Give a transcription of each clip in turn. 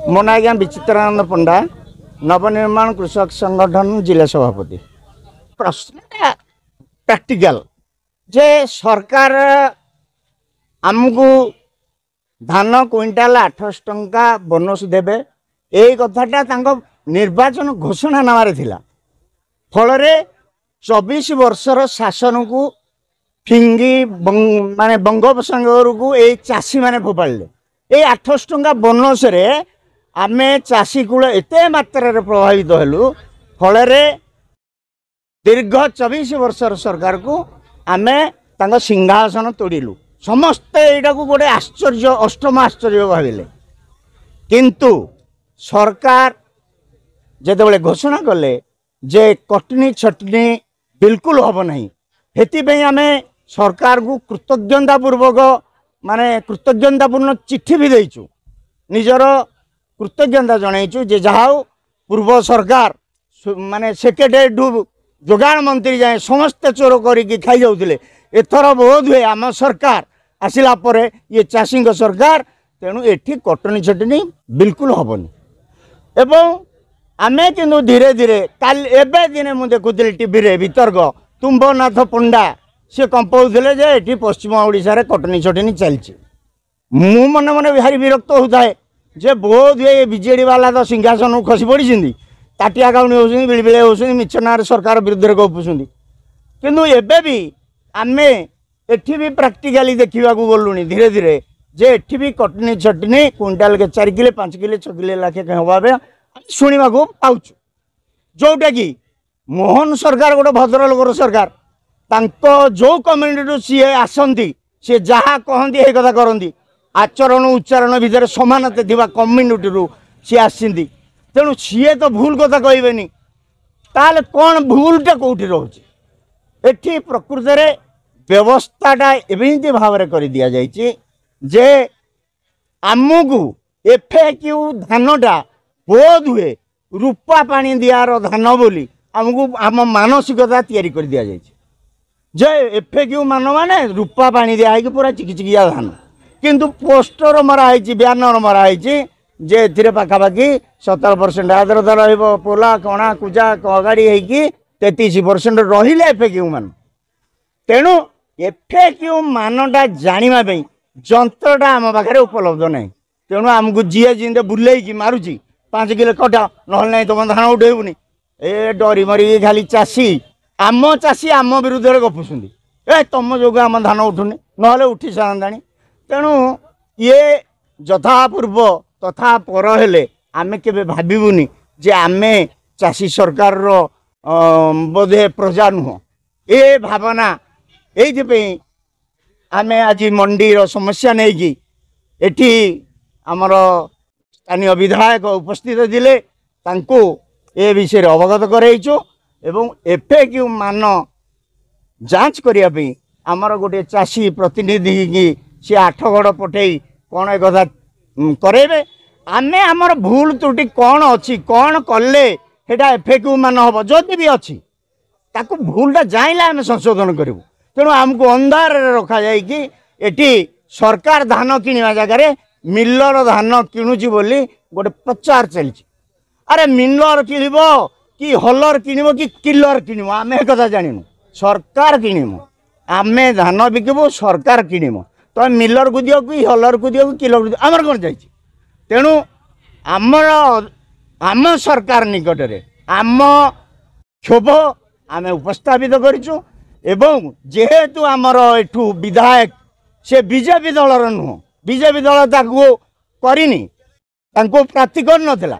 मो ना आज्ञा विचित्रानंद पंडा नवनिर्माण कृषक संगठन जिला सभापति। प्रश्न प्रैक्टिकल जे सरकार आमको धान क्विंटाल 800 टंका बोनस देवे यही कथाटा निर्वाचन घोषणा नामारे थिला। फल 24 वर्षर शासन को फिंगी माने बंगोपसागर को यही चाषी माने फोपाड़े ये 800 टंका बोनस रे आमे चाषी कूल एत मात्रा प्रभावित हेलु। फल दीर्घ 24 वर्षर सरकार को आमे तांको सिंहासन तोड़िलु। समस्ते यहाँ को गोटे आश्चर्य अष्टम आश्चर्य भाविले किंतु सरकार जेतेबेले घोषणा कले जे कटनी छटनी बिल्कुल हम नहीं हेतिपई आमे सरकार को कृतज्ञता पूर्वक माने कृतज्ञतापूर्ण चिट्ठी भी देइचु निजर कृतज्ञता जनइचु जे जहाँ पूर्व सरकार माने सेक्रेटरी जोगाण मंत्री जाए समस्त चोर करके खाई जाऊे एथर बोध हुए आम सरकार आसिला परे ये चाषी सरकार तेणु एठी कटनी छटनी बिल्कुल हेनी एवं आमे किंतु धीरे धीरे काल एबे दिने मु देखुली टीवी रे वितर्क तुम्बनाथ पंडा सी कंपाऊले जे एठी पश्चिम ओडिशा रे कटनी छटनी चलची मु मन मन भारी विरक्त होता है जे बोध हुए बीजेडी वाला तो सिंहासन खसी पड़ी ताटिया काउनी होती बिलबिले होती मिछनार सरकार विरुद्ध में गपुंट किंतु एबे भी आमे एठी भी प्रैक्टिकली देखा गलुनी धीरे धीरे जे एठी भी कटनी छटनी क्विंटाल के 4 किले 5 किले 6 किले लाखे हवा शुणा पाऊँ जोटा कि मोहन सरकार गोटे भद्रलोकर सरकार तांको जो कम्युनिटी सी आसती सी जहाँ कहती ये कथा करती आचरण उच्चारण भितर समानता थी कम्युनिटी रू सी आसती तेणु सी तो भूल कथा कहबेनी ताले कौन भूलटा कौटी रोचे एठी प्रकृत रे व्यवस्थाटा एमती भाव में कर दि जाइए जे आमको एफएक्यू धानटा बोध हुए रूपा पानी दियार धान बोली आमको आम मानसिकता तैयारी कर दि जाइए जे एफएक्यू मान माने रूपा पानी दिया है पूरा चिकिचिकिया धान किंतु पोस्टर मराई ब्यानर मराई जे ए पाखापाखि 70% आर्द्रता रोला कणा कुजा कगाड़ी होगी 33% रही एफएक्यू मान तेणु एफएक्यू मानटा जाना जंत्रटा आम पाखे उपलब्ध ना तेणु आमको जीए जिंदे बुलेकी मारुची 5 किलो कटा ना तुम धान उठेबुनि ए डरी मरी खाली चाषी आम विरुद्ध में गपुंट ए तुम जो आम धान उठुनी ना उठी सारंता तेणु ये यथा पूर्व तथा पर हेले आमे केबे भाबिबुनी जे आमे चाषी सरकार रो बोधे प्रजा नुह ए भावना ये आमे आज मंडी रो समस्या नहीं कि एठी आमर स्थानीय विधायक उपस्थित थिले तांको ए विषय अवगत करैछु एवं एफएक्यू मान जांच करिया पे आमर गोटे चाषी प्रतिनिधि की सी 8 गड़ पठे कौन एक कथा करेबे आमे आमर भूल त्रुटि कौन अच्छी कौन कले हेटा एफएक्यू मान हम जदि भी अच्छी ताकू भूलटा जाइला आम संशोधन करूँ तेणु आमको अंधार रखा जाए कि एटी सरकार धान किणवा जगह मिलर धान किणुची बोली गोटे प्रचार चलती अरे मिलर किणव कि हलर किणव कि किलर किणव आम एक कथा जानू सरकार किणव आमे धान बिकबू सरकार किणव तो मिलर को दियो कि हलर को दियो कि किलर को दियो आमर कौन जाइए तेणु आमर आम सरकार निकट में आम क्षोभ आम उपस्थापित करूँ एवं जेहेतु आमर एठू विधायक से बीजेपी दलर नुह बीजेपी दल ताको करनी तांको प्रार्थी कर नथिला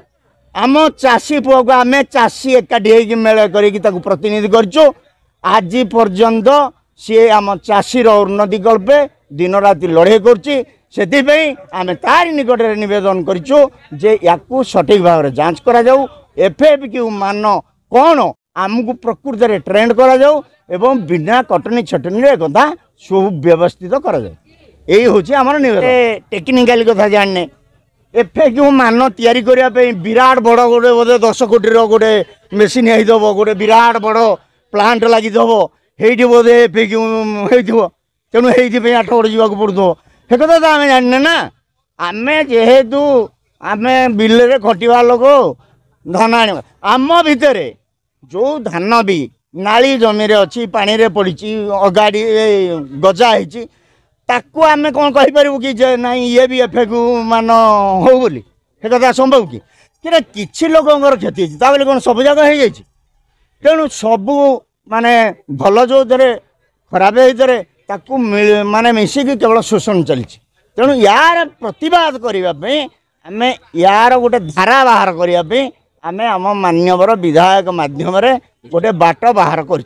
आम चाषी पुआ को आम चाषी एकाठी होगी मेल कर प्रतिनिधि करछु आज पर्यंत सी आम चाषीर उन्नति कल्पे दिन राति लड़े करें तार निकट में नवेदन करूँ सठिक भाव में जांच करा जाऊ एफएक्यू मान कौन आमको प्रकृत में ट्रेंड करा जाऊ एवं बिना कटनी छटनी कथा सुव्यवस्थित करा जाए यही हूँ आम निवेदन टेक्निकाली कथा जाने एफएक्यू मान तैयारी करने विराट बड़ गोटे बोधे 10 कोटी गोटे मेसीन होते गोटे विराट बड़ प्लांट लगिदेव हेटी बोधे एफएक्यू हो तेणु ये आठगड़ जावाक पड़ो से कथा तो आम जाने ना आम जेहेतु आम बिल खटिया लोक धान आने आम भितर जो धान भी नाली जमी अच्छी पानी रे पड़ी अगाड़ी गजा होती ताकू आम कौन कहीपर कि ना ये भी एफेक्ट मान हो बोली से कथा संभव कि किसी लोकंर क्षति होती कौन सब जगह हो जाए तेणु सबू माने भल जो खराब होते ताकू माने मिसिकी केवल शोषण चली तेणु यार प्रतिवाद करने आम यार गोटे धारा बाहर करने आम आम मान्यवर विधायक माध्यम गोटे बाट बाहर कर